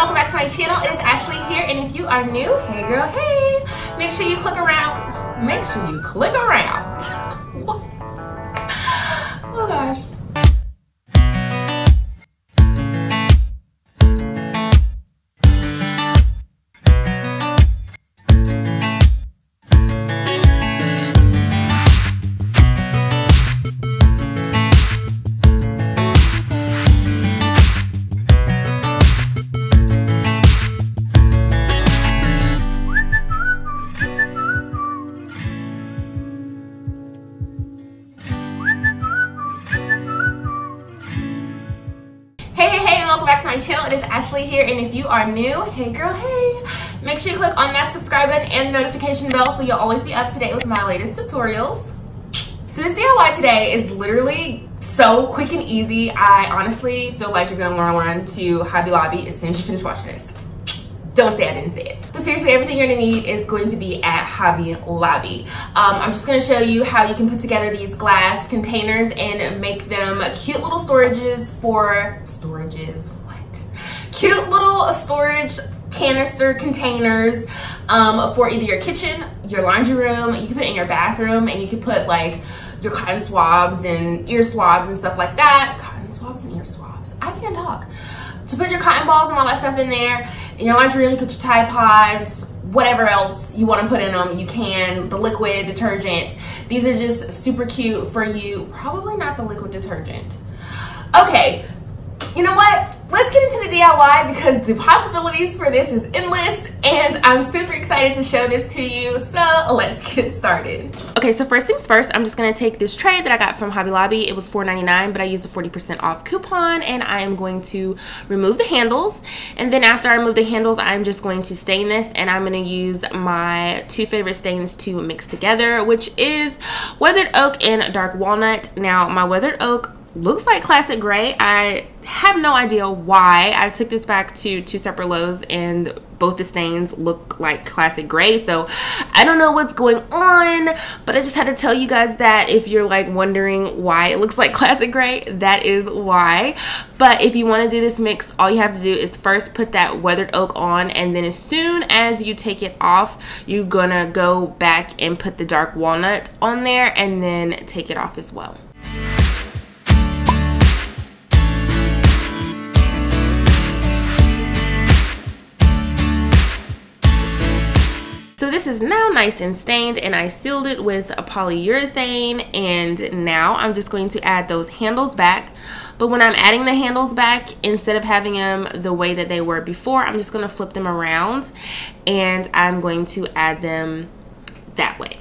welcome back to my channel. It is Ashleigh here, and if you are new, hey girl, hey, make sure you click around. Make sure you click around. Oh gosh. Welcome back to my channel. It is Ashleigh here, and if you are new, hey girl, hey, make sure you click on that subscribe button and the notification bell so you'll always be up to date with my latest tutorials. So this DIY today is literally so quick and easy. I honestly feel like you're gonna run to Hobby Lobby as soon as you finish watching this. Don't say I didn't say it. But seriously, everything you're gonna need is going to be at Hobby Lobby. I'm just gonna show you how you can put together these glass containers and make them cute little storages for cute little storage canister containers for either your kitchen, your laundry room. You can put it in your bathroom, and you can put like your cotton swabs and ear swabs and stuff like that. Cotton swabs and ear swabs. I can't talk. To put your cotton balls and all that stuff in there. In your laundry room, you put your Tide Pods, whatever else you want to put in them, you can. The liquid detergent. These are just super cute for you. Probably not the liquid detergent. Okay, you know what? Let's get into the DIY because the possibilities for this is endless, and I'm super excited to show this to you. So let's get started. Okay, so first things first, I'm just gonna take this tray that I got from Hobby Lobby. It was $4.99, but I used a 40% off coupon, and I am going to remove the handles. And then after I remove the handles, I'm just going to stain this, and I'm gonna use my two favorite stains to mix together, which is Weathered Oak and Dark Walnut. Now, my Weathered Oak looks like classic gray. I have no idea why. I took this back to two separate lows, and both the stains look like classic gray, so I don't know what's going on, but I just had to tell you guys that if you're like wondering why it looks like classic gray, that is why. But if you want to do this mix, all you have to do is first put that Weathered Oak on, and then as soon as you take it off, you're gonna go back and put the Dark Walnut on there and then take it off as well. So this is now nice and stained, and I sealed it with a polyurethane, and now I'm just going to add those handles back. But when I'm adding the handles back, instead of having them the way that they were before, I'm just going to flip them around, and I'm going to add them that way.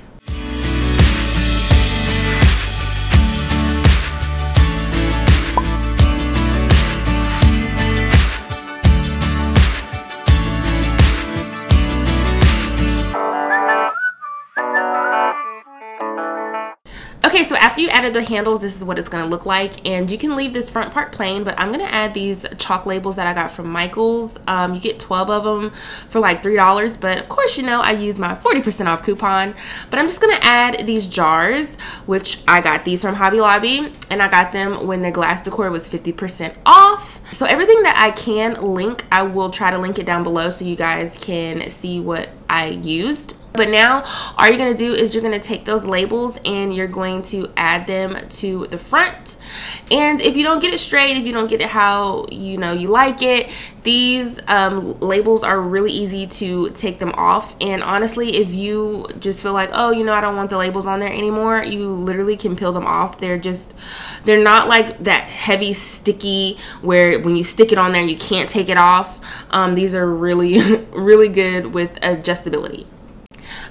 Okay, so after you added the handles, this is what it's going to look like, and you can leave this front part plain, but I'm going to add these chalk labels that I got from Michael's. You get 12 of them for like $3, but of course, you know, I used my 40% off coupon. But I'm just going to add these jars, which I got these from Hobby Lobby, and I got them when the glass decor was 50% off. So everything that I can link, I will try to link it down below so you guys can see what I used. But now all you're going to do is you're going to take those labels and you're going to add them to the front. And if you don't get it straight, if you don't get it how you like it, these labels are really easy to take them off. And honestly, if you just feel like, oh, you know, I don't want the labels on there anymore, you literally can peel them off. They're not like that heavy sticky where when you stick it on there you can't take it off. These are really really good with adjustability.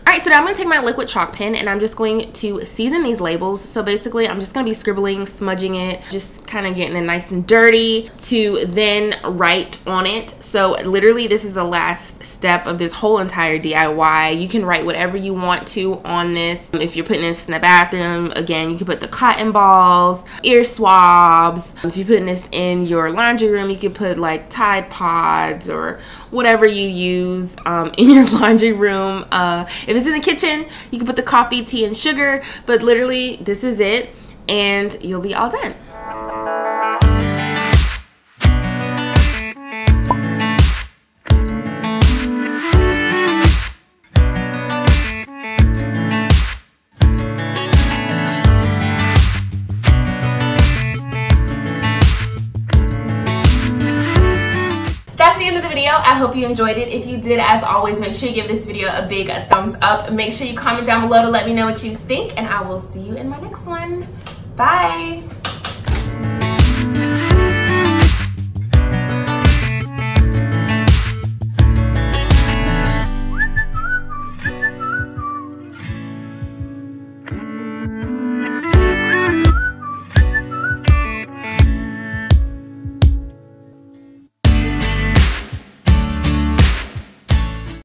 Alright, so now I'm going to take my liquid chalk pen and I'm just going to season these labels. So basically, I'm just going to be scribbling, smudging it, just kind of getting it nice and dirty to then write on it. So literally, this is the last step of this whole entire DIY. You can write whatever you want to on this. If you're putting this in the bathroom, again, you can put the cotton balls, ear swabs. If you're putting this in your laundry room, you can put like Tide Pods or whatever you use in your laundry room. If it's in the kitchen, you can put the coffee, tea, and sugar, but literally this is it and you'll be all done. hope you enjoyed it. If you did, as always, make sure you give this video a big thumbs up. Make sure you comment down below to let me know what you think, and I will see you in my next one. Bye.